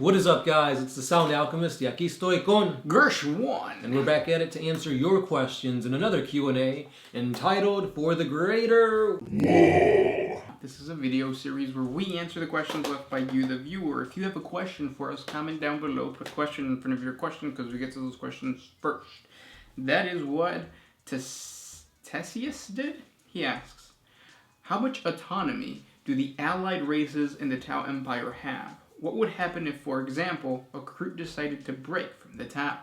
What is up, guys? It's the Sound Alchemist. Y aquí estoy con Gersh1. And we're back at it to answer your questions in another Q&A entitled For the Greater WAAAGH. This is a video series where we answer the questions left by you, the viewer. If you have a question for us, comment down below. Put a question in front of your question because we get to those questions first. That is what Tessius did. He asks, how much autonomy do the allied races in the Tau Empire have? What would happen if, for example, a crew decided to break from the Tau?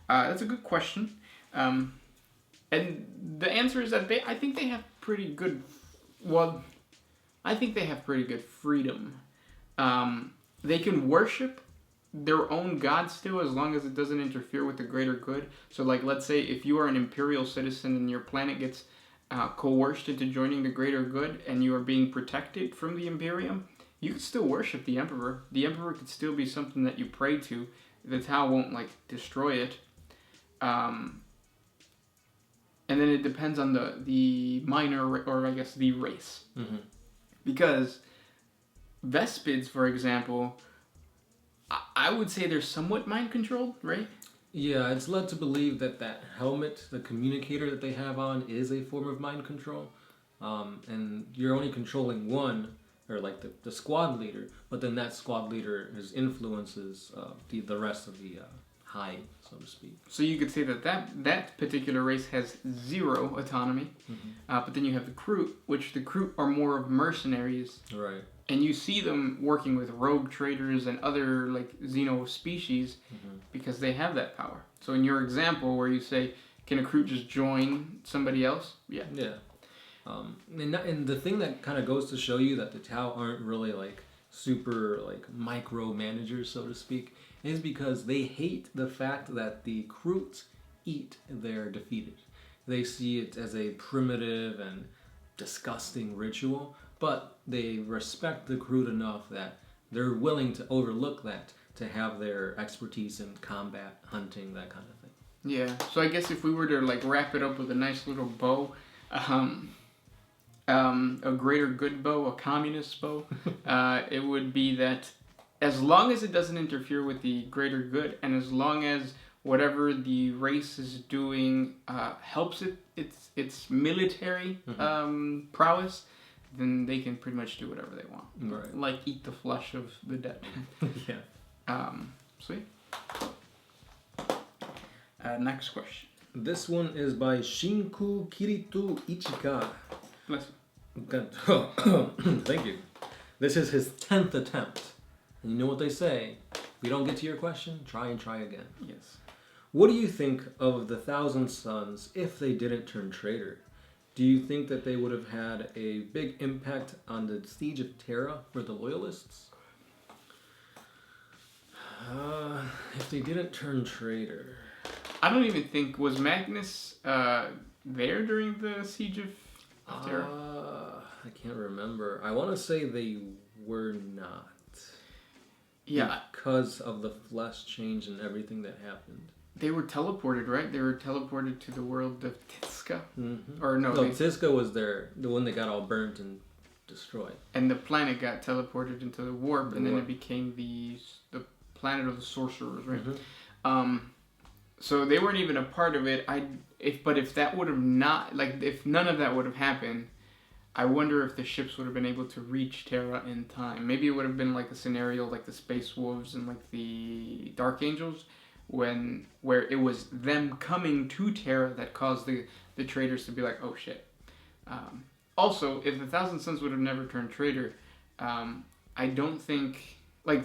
That's a good question. And the answer is that I think they have pretty good, I think they have pretty good freedom. They can worship their own god still as long as it doesn't interfere with the greater good. So like, let's say if you are an Imperial citizen and your planet gets coerced into joining the greater good and you are being protected from the Imperium, you could still worship the Emperor. The Emperor could still be something that you pray to. The Tau won't like destroy it. And then it depends on the minor, or I guess the race. Mm-hmm. Because Vespids, for example, I would say they're somewhat mind controlled, right? Yeah, it's led to believe that helmet, the communicator that they have on, is a form of mind control. And you're only controlling one, or like the squad leader, but then that squad leader influences the rest of the hive, so to speak. So you could say that particular race has zero autonomy, but then you have the Kroot, which the Kroot are more of mercenaries. Right. And you see them working with rogue traders and other like Xeno species because they have that power. So in your example where you say, can a Kroot just join somebody else? Yeah. Yeah. And the thing that kind of goes to show you that the Tau aren't really like super like micromanagers, so to speak, is because they hate the fact that the Kroot eat their defeated. They see it as a primitive and disgusting ritual, but they respect the Kroot enough that they're willing to overlook that to have their expertise in combat, hunting, that kind of thing. Yeah. So I guess if we were to like wrap it up with a nice little bow, a greater good bow, a communist bow, it would be that as long as it doesn't interfere with the greater good, and as long as whatever the race is doing helps its military prowess, then they can pretty much do whatever they want. Right. Like eat the flesh of the dead. Yeah. Sweet. Next question. This one is by Shinku Kiritu Ichika. Bless you. Thank you. This is his 10th attempt. And you know what they say? If we don't get to your question, try and try again. Yes. What do you think of the Thousand Sons if they didn't turn traitor? Do you think that they would have had a big impact on the siege of Terra for the Loyalists? If they didn't turn traitor... I don't even think... Was Magnus there during the siege of Terra? I can't remember. I want to say they were not. Yeah. Because of the flesh change and everything that happened. They were teleported, right? They were teleported to the world of Tizca. Mm-hmm. Or no, Tizca was the one that got all burnt and destroyed. And the planet got teleported into the warp, and then it became the planet of the sorcerers, right? Mm-hmm. So they weren't even a part of it. If that would have not, like, if none of that would have happened, I wonder if the ships would have been able to reach Terra in time. Maybe it would have been like a scenario like the Space Wolves and like the Dark Angels, where it was them coming to Terra that caused the traitors to be like, oh shit. Also, if the Thousand Sons would have never turned traitor, I don't think, like,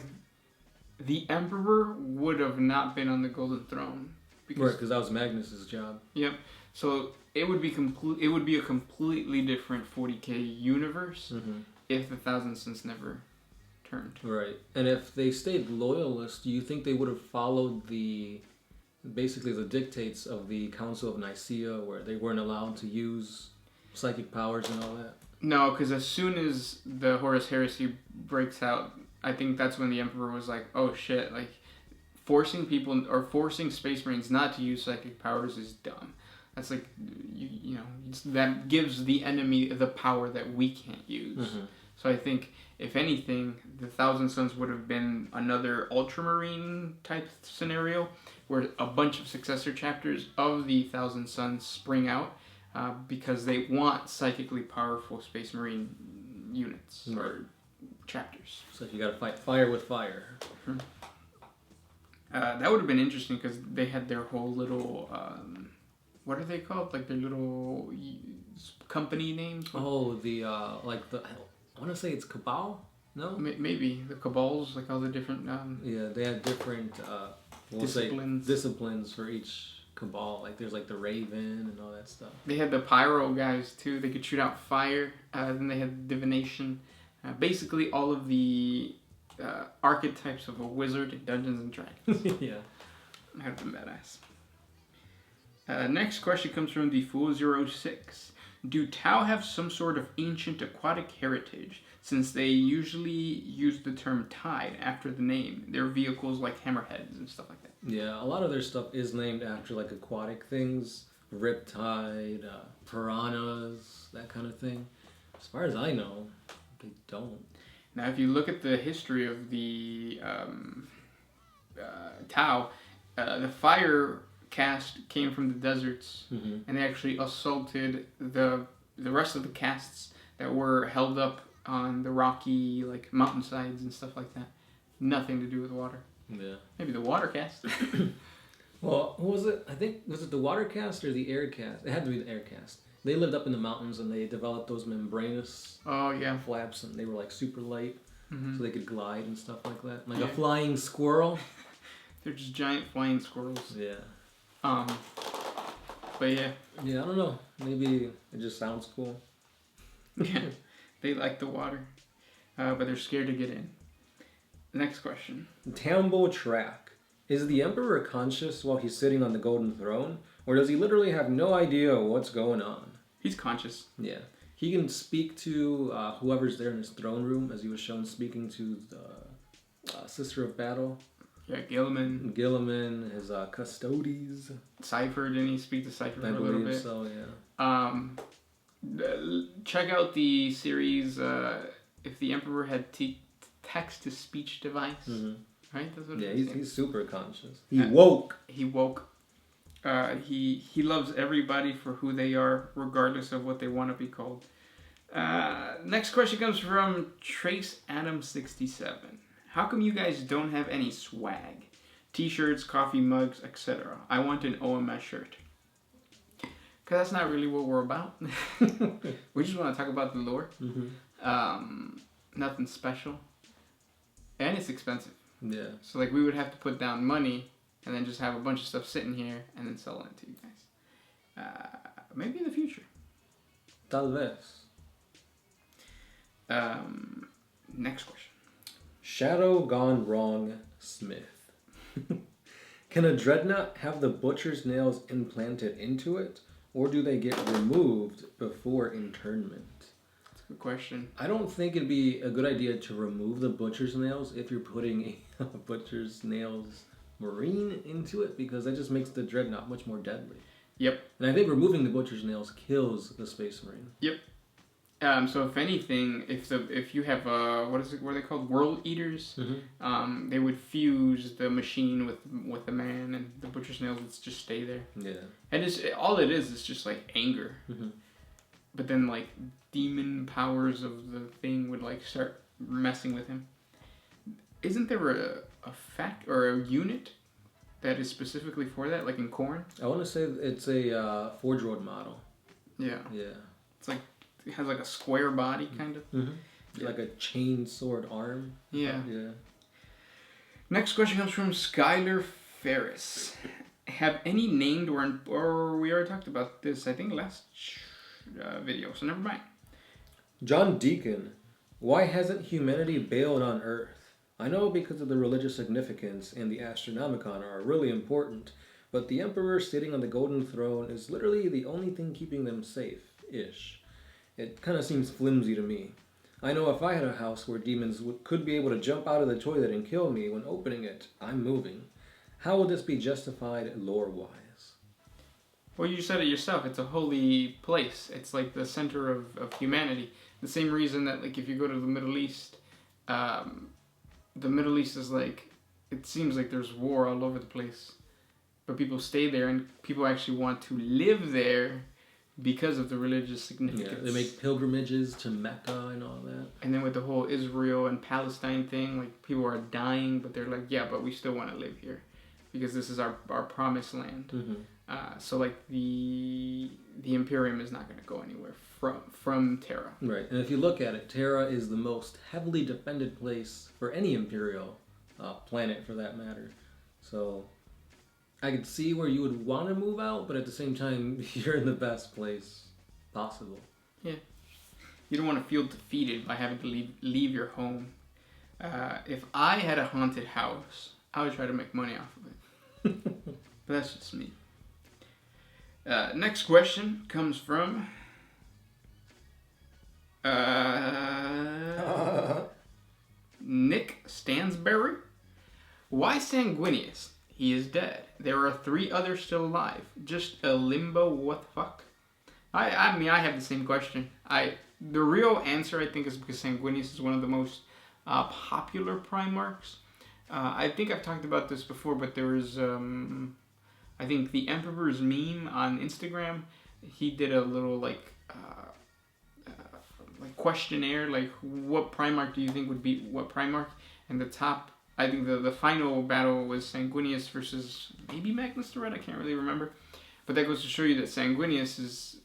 the Emperor would have not been on the Golden Throne. Because that was Magnus's job. Yep. So it would be a completely different 40K universe if the Thousand Sons never turned. Right. And if they stayed loyalist, do you think they would have followed basically the dictates of the Council of Nicaea, where they weren't allowed to use psychic powers and all that? No, because as soon as the Horus Heresy breaks out, I think that's when the Emperor was like, oh shit, like, forcing people, or forcing Space Marines not to use psychic powers is dumb. That's like, that gives the enemy the power that we can't use. So I think, if anything, the Thousand Suns would have been another Ultramarine type scenario, where a bunch of successor chapters of the Thousand Suns spring out because they want psychically powerful Space Marine units or chapters. So you got to fight fire with fire. That would have been interesting because they had their whole little what are they called? Like their little company names? Oh, the like the I want to say it's Cabal. No, maybe the Cabals, like all the different. Yeah, they had different disciplines for each Cabal. Like there's like the Raven and all that stuff. They had the Pyro guys too. They could shoot out fire. Then they had Divination. Basically, all of the archetypes of a wizard in Dungeons and Dragons. Yeah, that would have been badass. Next question comes from the Fool06. Do Tau have some sort of ancient aquatic heritage, since they usually use the term tide after the name? Their vehicles like hammerheads and stuff like that. Yeah, a lot of their stuff is named after like aquatic things, riptide, piranhas, that kind of thing. As far as I know, they don't. Now, if you look at the history of the Tau, the fire caste came from the deserts, and they actually assaulted the rest of the castes that were held up on the rocky like mountainsides and stuff like that. Nothing to do with water. Yeah. Maybe the water caste. Well, who was it? I think was it the water caste or the air caste? It had to be the air caste. They lived up in the mountains and they developed those membranous flaps, and they were like super light, so they could glide and stuff like that, like a flying squirrel. They're just giant flying squirrels. Yeah. But yeah. Yeah, I don't know. Maybe it just sounds cool. Yeah. They like the water, but they're scared to get in. Next question. Tambo Track. Is the Emperor conscious while he's sitting on the Golden Throne, or does he literally have no idea what's going on? He's conscious. Yeah. He can speak to whoever's there in his throne room, as he was shown speaking to the Sister of Battle. Yeah, Gilliman, his Custodes. Cypher, didn't he speak to Cypher for a little bit? So, yeah. Check out the series, If the Emperor Had Text-to-Speech Device. Right? That's what he's super conscious. He woke. He woke. He loves everybody for who they are, regardless of what they want to be called. Next question comes from Trace Adam 67. How come you guys don't have any swag? T-shirts, coffee mugs, etc. I want an OMS shirt. Because that's not really what we're about. We just want to talk about the lore. Nothing special. And it's expensive. Yeah. So like we would have to put down money and then just have a bunch of stuff sitting here and then sell it to you guys. Maybe in the future. Tal vez. Next question. Shadow Gone Wrong Smith. Can a dreadnought have the butcher's nails implanted into it, or do they get removed before internment? That's a good question. I don't think it'd be a good idea to remove the butcher's nails if you're putting a butcher's nails marine into it, because that just makes the dreadnought much more deadly. Yep. And I think removing the butcher's nails kills the Space Marine. Yep. So if anything, if you have what are they called? World Eaters. They would fuse the machine with the man, and the butcher's nails would just stay there. Yeah. And all it is just like anger. But then like demon powers of the thing would like start messing with him. Isn't there a fact or a unit that is specifically for that, like in Khorne? I want to say it's a Forge World model. Yeah. Yeah. It's like it has like a square body kind of. Yeah. Like a chain sword arm. Yeah. Yeah. Next question comes from Skylar Ferris. Have any named or we already talked about this, I think, last video, so never mind. John Deacon. Why hasn't humanity bailed on Earth? I know because of the religious significance and the Astronomicon are really important, but the Emperor sitting on the Golden Throne is literally the only thing keeping them safe-ish. It kind of seems flimsy to me. I know if I had a house where demons could be able to jump out of the toilet and kill me when opening it, I'm moving. How would this be justified lore-wise? Well, you said it yourself. It's a holy place. It's like the center of humanity. The same reason that, like, if you go to the Middle East, the Middle East is like, it seems like there's war all over the place. But people stay there, and people actually want to live there because of the religious significance. Yeah, they make pilgrimages to Mecca and all that. And then with the whole Israel and Palestine thing, like, people are dying, but they're like, yeah, but we still want to live here because this is our promised land. So, like, the Imperium is not going to go anywhere from Terra. Right, and if you look at it, Terra is the most heavily defended place for any Imperial planet, for that matter. So I could see where you would want to move out, but at the same time, you're in the best place possible. Yeah. You don't want to feel defeated by having to leave your home. If I had a haunted house, I would try to make money off of it. But that's just me. Next question comes from Nick Stansberry. Why Sanguinius? He is dead. There are 3 others still alive. Just a limbo. What the fuck? I mean, I have the same question. The real answer, I think, is because Sanguinius is one of the most popular Primarchs. I think I've talked about this before, but there was, I think, the Emperor's meme on Instagram. He did a little, like questionnaire, like, what Primarch do you think would beat what Primarch? And the top, I think the final battle was Sanguinius versus maybe Magnus the Red. I can't really remember. But that goes to show you that Sanguinius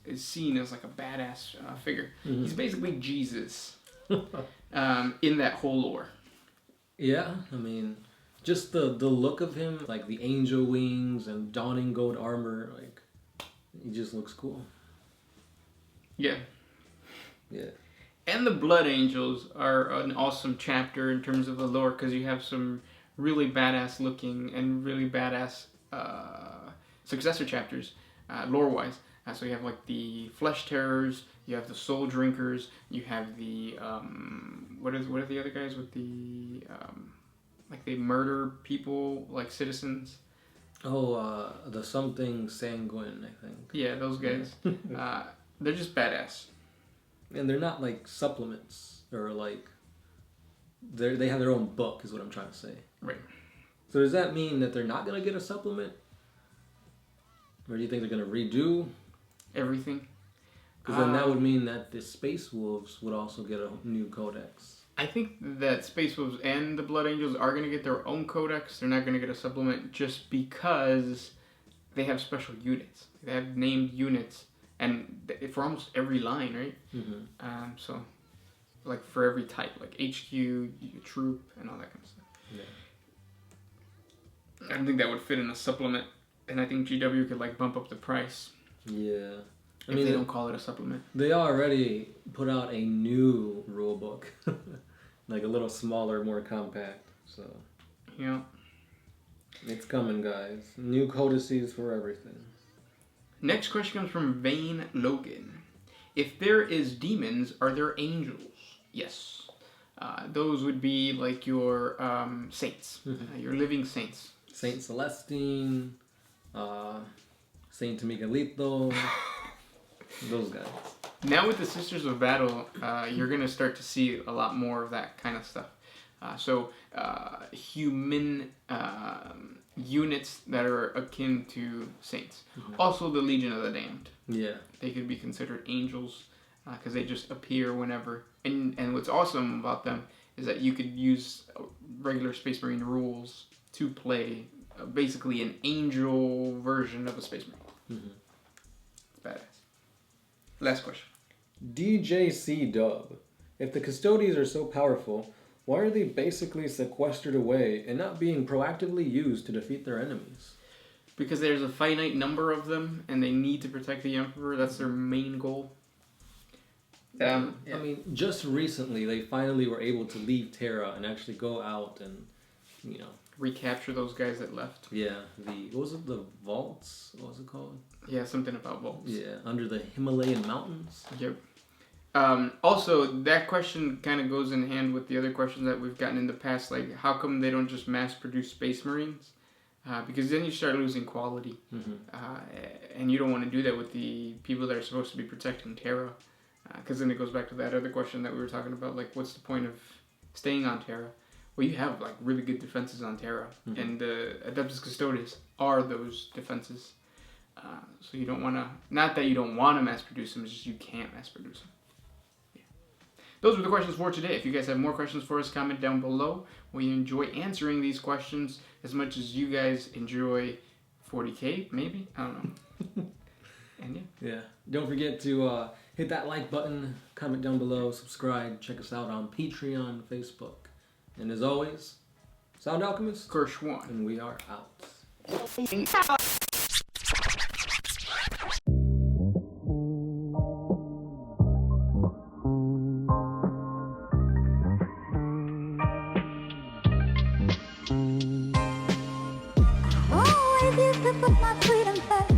is seen as like a badass figure. He's basically Jesus in that whole lore. Yeah, I mean, just the look of him, like the angel wings and dawning gold armor, like, he just looks cool. Yeah. Yeah. And the Blood Angels are an awesome chapter in terms of the lore, because you have some really badass looking and really badass successor chapters, lore-wise. So you have like the Flesh Terrors, you have the Soul Drinkers, you have the what are the other guys with the like they murder people like citizens? Oh, the something sanguine, I think. Yeah, those guys. They're just badass. And they're not like supplements or like they have their own book, is what I'm trying to say. Right. So does that mean that they're not gonna get a supplement? Or do you think they're gonna redo everything? Because then that would mean that the Space Wolves would also get a new Codex. I think that Space Wolves and the Blood Angels are going to get their own Codex. They're not going to get a supplement just because they have special units. They have named units, and for almost every line, right? So, like for every type, like HQ, Troop, and all that kind of stuff. Yeah. I don't think that would fit in a supplement, and I think GW could like bump up the price. Yeah. I mean, they don't call it a supplement. They already put out a new rule book, like a little smaller, more compact. So, yeah, it's coming, guys. New codices for everything. Next question comes from Vane Logan. If there is demons, are there angels? Yes. Those would be like your saints, your living saints. Saint Celestine, Saint Miguelito. Those guys. Now with the Sisters of Battle, you're going to start to see a lot more of that kind of stuff. So human units that are akin to saints. Also the Legion of the Damned. Yeah. They could be considered angels because they just appear whenever. And what's awesome about them is that you could use regular Space Marine rules to play basically an angel version of a Space Marine. It's badass. Last question. DJC Dub. If the Custodes are so powerful, why are they basically sequestered away and not being proactively used to defeat their enemies? Because there's a finite number of them, and they need to protect the Emperor. That's their main goal. I mean, just recently, they finally were able to leave Terra and actually go out and, you know... recapture those guys that left. Yeah, what was it, the vaults? What was it called? Yeah, something about vaults. Yeah, under the Himalayan mountains. Yep. Also, that question kind of goes in hand with the other questions that we've gotten in the past, like how come they don't just mass produce Space Marines? Because then you start losing quality. And you don't want to do that with the people that are supposed to be protecting Terra. Because then it goes back to that other question that we were talking about, like, what's the point of staying on Terra? Well, you have, like, really good defenses on Terra, and Adeptus Custodes are those defenses. So you don't want to, not that you don't want to mass produce them, it's just you can't mass produce them. Yeah. Those were the questions for today. If you guys have more questions for us, comment down below. We enjoy answering these questions as much as you guys enjoy 40K, maybe? I don't know. And yeah. Don't forget to hit that like button, comment down below, subscribe, check us out on Patreon, Facebook. And as always, Sound Alchemist, Kershwan. and we are out. Oh, if you could put my freedom first.